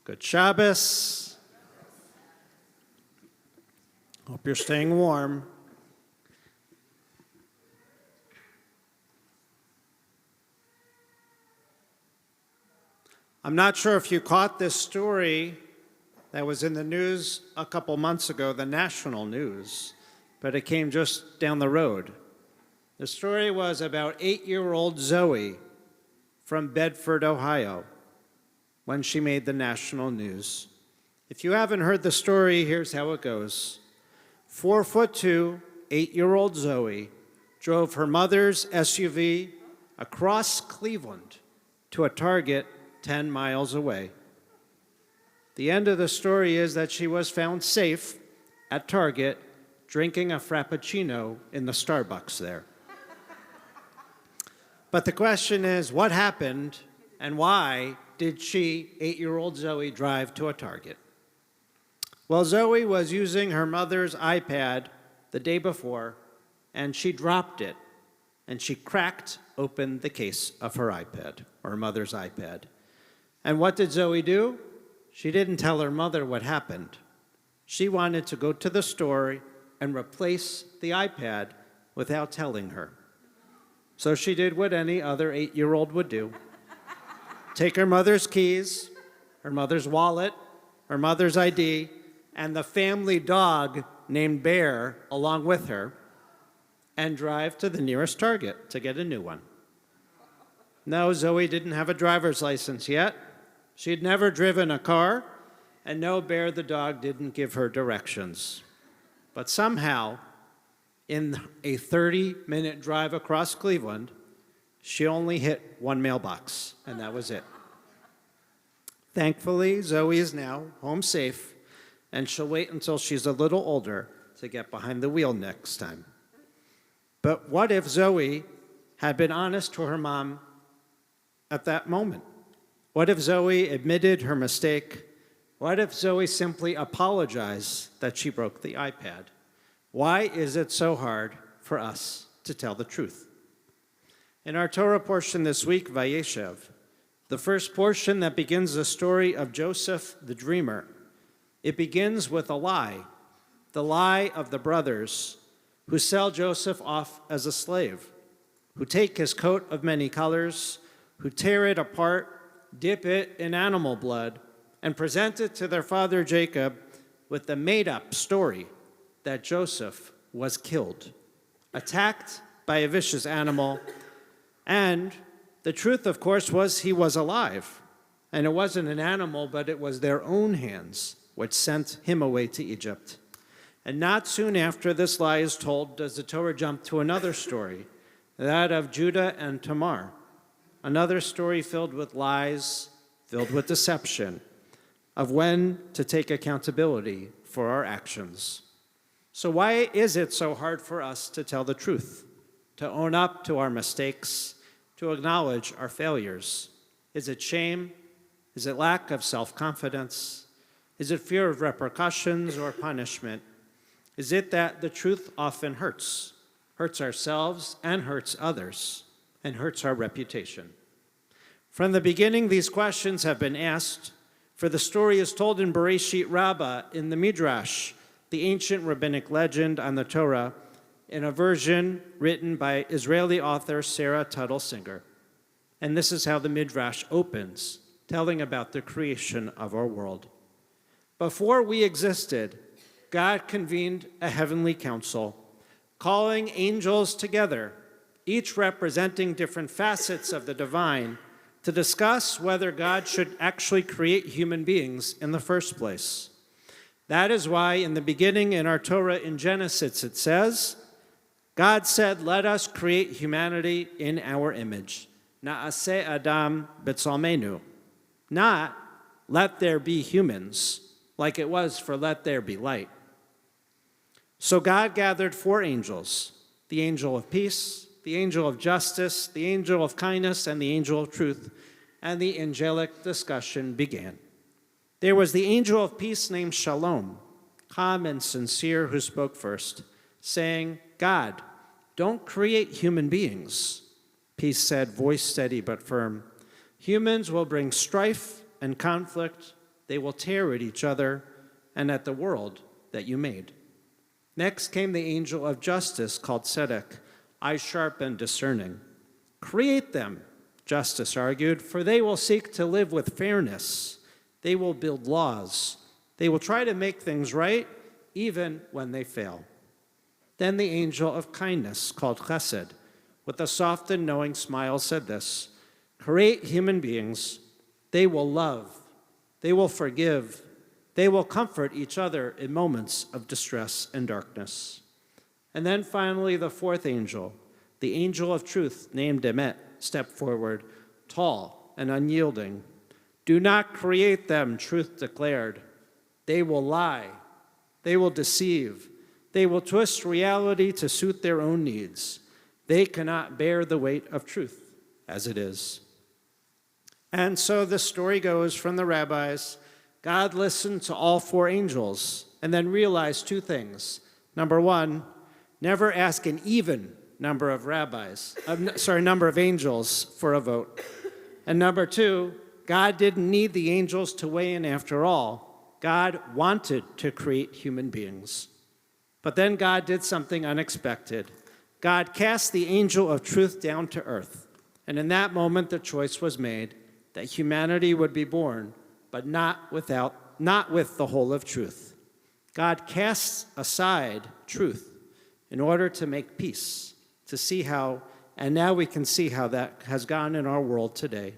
Good Shabbos. Hope you're staying warm. I'm not sure if you caught this story that was in the news a couple months ago, the national news, but it came just down the road. The story was about 8-year-old Zoe from Bedford, Ohio, when she made the national news. If you haven't heard the story, here's how it goes. 4'2", 8-year-old Zoe drove her mother's SUV across Cleveland to a Target 10 miles away. The end of the story is that she was found safe at Target drinking a Frappuccino in the Starbucks there. But the question is, what happened and why did she, 8-year-old Zoe, drive to a Target? Well, Zoe was using her mother's iPad the day before, and she dropped it, and she cracked open the case of her iPad, or her mother's iPad. And what did Zoe do? She didn't tell her mother what happened. She wanted to go to the store and replace the iPad without telling her. So she did what any other 8-year-old would do. Take her mother's keys, her mother's wallet, her mother's ID, and the family dog named Bear along with her, and drive to the nearest Target to get a new one. No, Zoe didn't have a driver's license yet. She'd never driven a car, and no, Bear the dog didn't give her directions. But somehow, in a 30-minute drive across Cleveland, she only hit one mailbox, and that was it. Thankfully, Zoe is now home safe, and she'll wait until she's a little older to get behind the wheel next time. But what if Zoe had been honest to her mom at that moment? What if Zoe admitted her mistake? What if Zoe simply apologized that she broke the iPad? Why is it so hard for us to tell the truth? In our Torah portion this week, Vayeshev, the first portion that begins the story of Joseph the dreamer, it begins with a lie, the lie of the brothers who sell Joseph off as a slave, who take his coat of many colors, who tear it apart, dip it in animal blood, and present it to their father Jacob with the made-up story that Joseph was killed, attacked by a vicious animal, and the truth, of course, was he was alive. And it wasn't an animal, but it was their own hands which sent him away to Egypt. And not soon after this lie is told does the Torah jump to another story, that of Judah and Tamar, another story filled with lies, filled with deception, of when to take accountability for our actions. So why is it so hard for us to tell the truth, to own up to our mistakes, to acknowledge our failures? Is it shame? Is it lack of self-confidence? Is it fear of repercussions or punishment? Is it that the truth often hurts ourselves and hurts others, and hurts our reputation? From the beginning, these questions have been asked, for the story is told in Bereshit Rabbah, in the Midrash, the ancient rabbinic legend on the Torah, in a version written by Israeli author Sarah Tuttle Singer. And this is how the Midrash opens, telling about the creation of our world. Before we existed, God convened a heavenly council, calling angels together, each representing different facets of the divine, to discuss whether God should actually create human beings in the first place. That is why in the beginning in our Torah in Genesis it says, God said, let us create humanity in our image. Na'aseh Adam b'tzalmenu. Not, let there be humans, like it was for let there be light. So God gathered 4 angels, the angel of peace, the angel of justice, the angel of kindness, and the angel of truth, and the angelic discussion began. There was the angel of peace named Shalom, calm and sincere, who spoke first, saying, God, don't create human beings. Peace said, voice steady but firm. Humans will bring strife and conflict, They will tear at each other and at the world that you made. Next came the angel of justice called Tzedek, eyes sharp and discerning. Create them, justice argued, for they will seek to live with fairness. They will build laws. They will try to make things right, even when they fail. Then the angel of kindness, called Chesed, with a soft and knowing smile said this, create human beings. They will love. They will forgive. They will comfort each other in moments of distress and darkness. And then finally, the fourth angel, the angel of truth named Emet, stepped forward, tall and unyielding. Do not create them, truth declared. They will lie. They will deceive. They will twist reality to suit their own needs. They cannot bear the weight of truth as it is. And so the story goes from the rabbis, God listened to all four angels and then realized two things. Number one, never ask an even number of number of angels for a vote. And number two, God didn't need the angels to weigh in after all. God wanted to create human beings. But then God did something unexpected. God cast the angel of truth down to earth. And in that moment, the choice was made that humanity would be born, but not with the whole of truth. God casts aside truth in order to make peace, to see how, and now we can see how that has gone in our world today.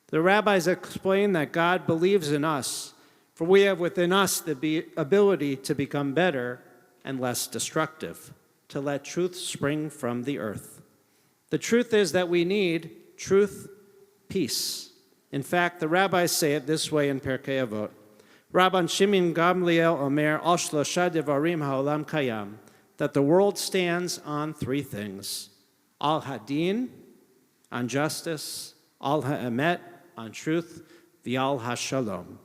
The rabbis explain that God believes in us, for we have within us the ability to become better and less destructive, to let truth spring from the earth. The truth is that we need truth, peace. In fact, the rabbis say it this way in Pirkei Avot. Rabban Shimon Gamliel Omer al shlosha devarim ha'olam kayam, that the world stands on three things. Al hadin, on justice, al ha'emet, on truth, v'al ha'shalom,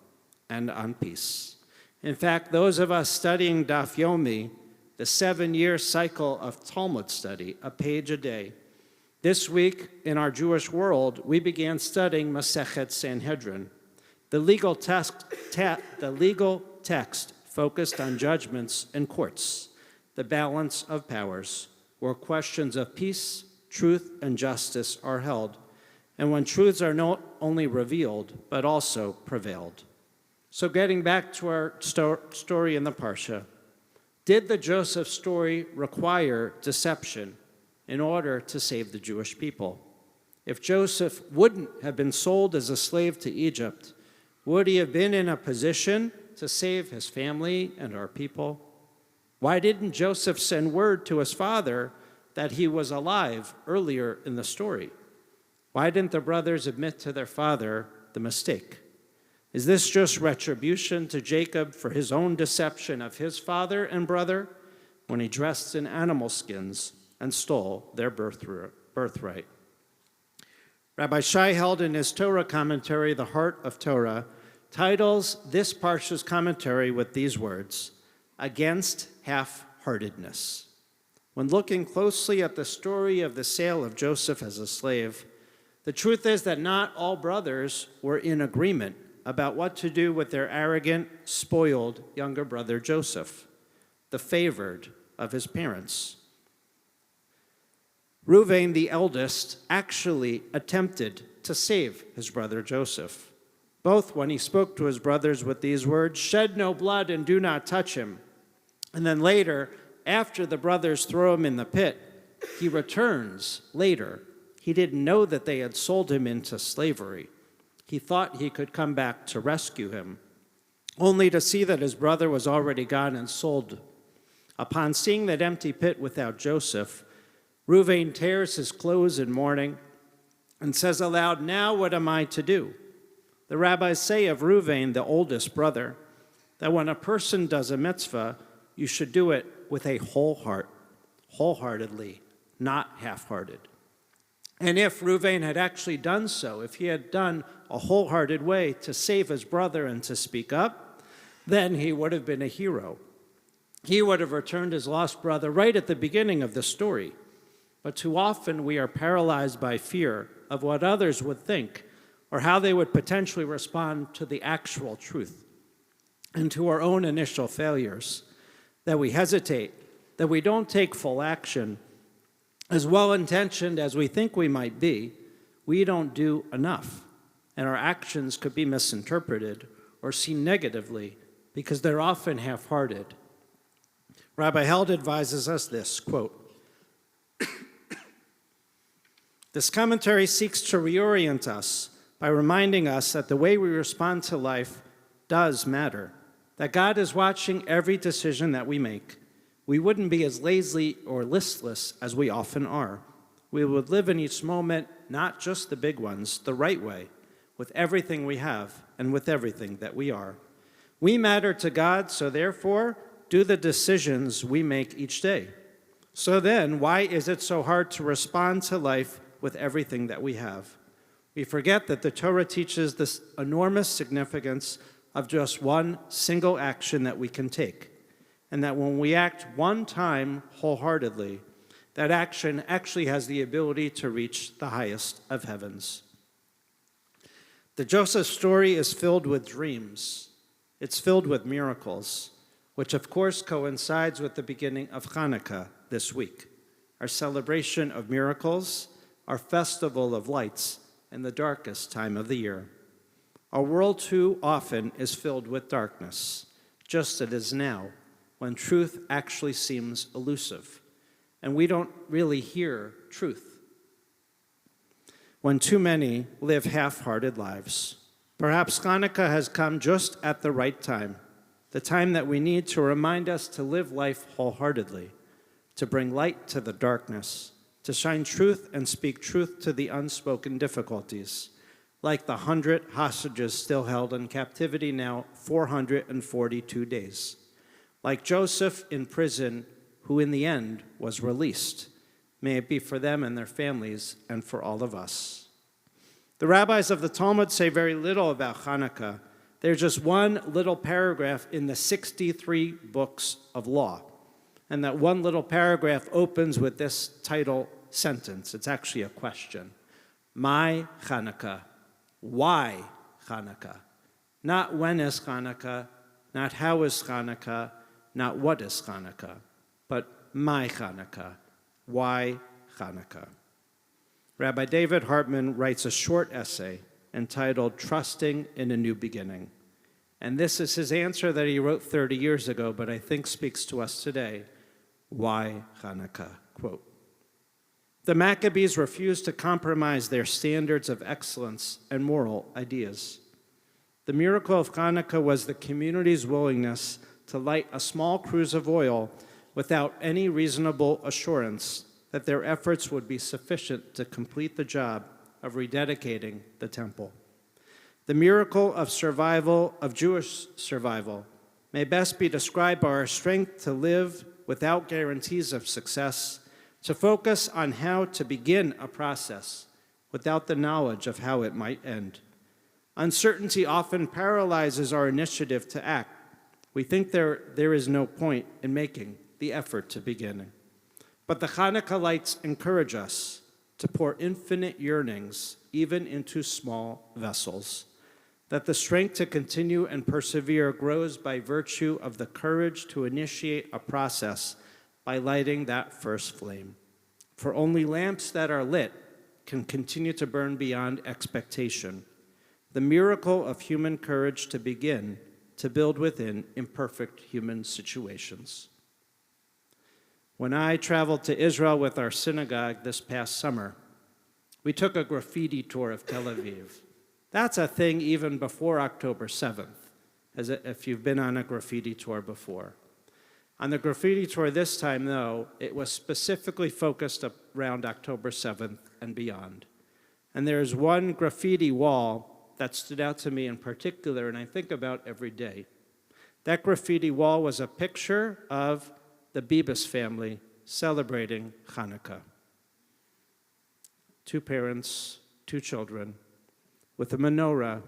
and on peace. In fact, those of us studying Daf Yomi, the 7-year cycle of Talmud study, a page a day, this week in our Jewish world, we began studying Masechet Sanhedrin. The legal text focused on judgments and courts, the balance of powers, where questions of peace, truth, and justice are held, and when truths are not only revealed, but also prevailed. So getting back to our story in the Parsha, did the Joseph story require deception in order to save the Jewish people? If Joseph wouldn't have been sold as a slave to Egypt, would he have been in a position to save his family and our people? Why didn't Joseph send word to his father that he was alive earlier in the story? Why didn't the brothers admit to their father the mistake? Is this just retribution to Jacob for his own deception of his father and brother when he dressed in animal skins and stole their birthright? Rabbi Shai held in his Torah commentary, The Heart of Torah, titles this Parsha's commentary with these words, against half-heartedness. When looking closely at the story of the sale of Joseph as a slave, the truth is that not all brothers were in agreement about what to do with their arrogant, spoiled younger brother Joseph, the favored of his parents. Reuven, the eldest, actually attempted to save his brother Joseph, both when he spoke to his brothers with these words, shed no blood and do not touch him. And then later, after the brothers throw him in the pit, he returns later. He didn't know that they had sold him into slavery. He thought he could come back to rescue him, only to see that his brother was already gone and sold. Upon seeing that empty pit without Joseph, Reuven tears his clothes in mourning and says aloud, now what am I to do? The rabbis say of Reuven, the oldest brother, that when a person does a mitzvah, you should do it with a whole heart, wholeheartedly, not half-hearted. And if Reuven had actually done so, if he had done a wholehearted way to save his brother and to speak up, then he would have been a hero. He would have returned his lost brother right at the beginning of the story. But too often we are paralyzed by fear of what others would think or how they would potentially respond to the actual truth and to our own initial failures, that we hesitate, that we don't take full action. As well-intentioned as we think we might be, we don't do enough, and our actions could be misinterpreted or seen negatively because they're often half-hearted. Rabbi Held advises us this, quote, "This commentary seeks to reorient us by reminding us that the way we respond to life does matter, that God is watching every decision that we make. We wouldn't be as lazy or listless as we often are. We would live in each moment, not just the big ones, the right way, with everything we have and with everything that we are. We matter to God, so therefore, do the decisions we make each day. So then, why is it so hard to respond to life with everything that we have? We forget that the Torah teaches this enormous significance of just one single action that we can take, and that when we act one time wholeheartedly, that action actually has the ability to reach the highest of heavens." The Joseph story is filled with dreams. It's filled with miracles, which of course coincides with the beginning of Hanukkah this week, our celebration of miracles, our festival of lights in the darkest time of the year. Our world too often is filled with darkness, just as it is now, when truth actually seems elusive, and we don't really hear truth. When too many live half-hearted lives. Perhaps Hanukkah has come just at the right time, the time that we need to remind us to live life wholeheartedly, to bring light to the darkness, to shine truth and speak truth to the unspoken difficulties, like the 100 hostages still held in captivity now 442 days. Like Joseph in prison, who in the end was released. May it be for them and their families and for all of us. The rabbis of the Talmud say very little about Hanukkah. There's just one little paragraph in the 63 books of law. And that one little paragraph opens with this title sentence. It's actually a question. My Hanukkah. Why Hanukkah? Not when is Hanukkah, not how is Hanukkah, not what is Hanukkah, but my Hanukkah. Why Hanukkah? Rabbi David Hartman writes a short essay entitled Trusting in a New Beginning. And this is his answer that he wrote 30 years ago, but I think speaks to us today. Why Hanukkah? Quote, "The Maccabees refused to compromise their standards of excellence and moral ideas. The miracle of Hanukkah was the community's willingness to light a small cruse of oil without any reasonable assurance that their efforts would be sufficient to complete the job of rededicating the temple. The miracle of survival, of Jewish survival, may best be described by our strength to live without guarantees of success, to focus on how to begin a process without the knowledge of how it might end. Uncertainty often paralyzes our initiative to act. We think there is no point in making the effort to begin. But the Hanukkah lights encourage us to pour infinite yearnings even into small vessels, that the strength to continue and persevere grows by virtue of the courage to initiate a process by lighting that first flame. For only lamps that are lit can continue to burn beyond expectation. The miracle of human courage to begin to build within imperfect human situations." When I traveled to Israel with our synagogue this past summer, we took a graffiti tour of Tel Aviv. That's a thing even before October 7th, if you've been on a graffiti tour before. On the graffiti tour this time, though, it was specifically focused around October 7th and beyond. And there's one graffiti wall that stood out to me in particular, and I think about every day. That graffiti wall was a picture of the Bibas family celebrating Hanukkah. 2 parents, 2 children, with a menorah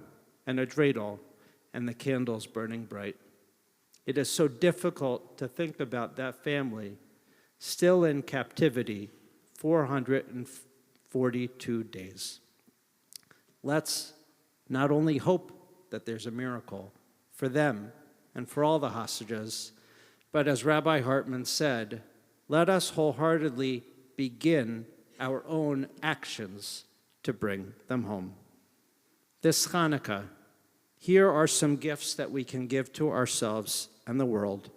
and a dreidel and the candles burning bright. It is so difficult to think about that family still in captivity 442 days. Let's not only hope that there's a miracle for them and for all the hostages, but as Rabbi Hartman said, let us wholeheartedly begin our own actions to bring them home. This Hanukkah, here are some gifts that we can give to ourselves and the world.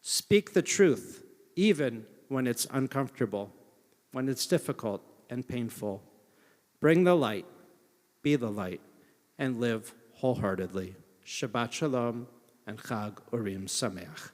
Speak the truth, even when it's uncomfortable, when it's difficult and painful. Bring the light, be the light, and live wholeheartedly. Shabbat Shalom and Chag Urim Sameach.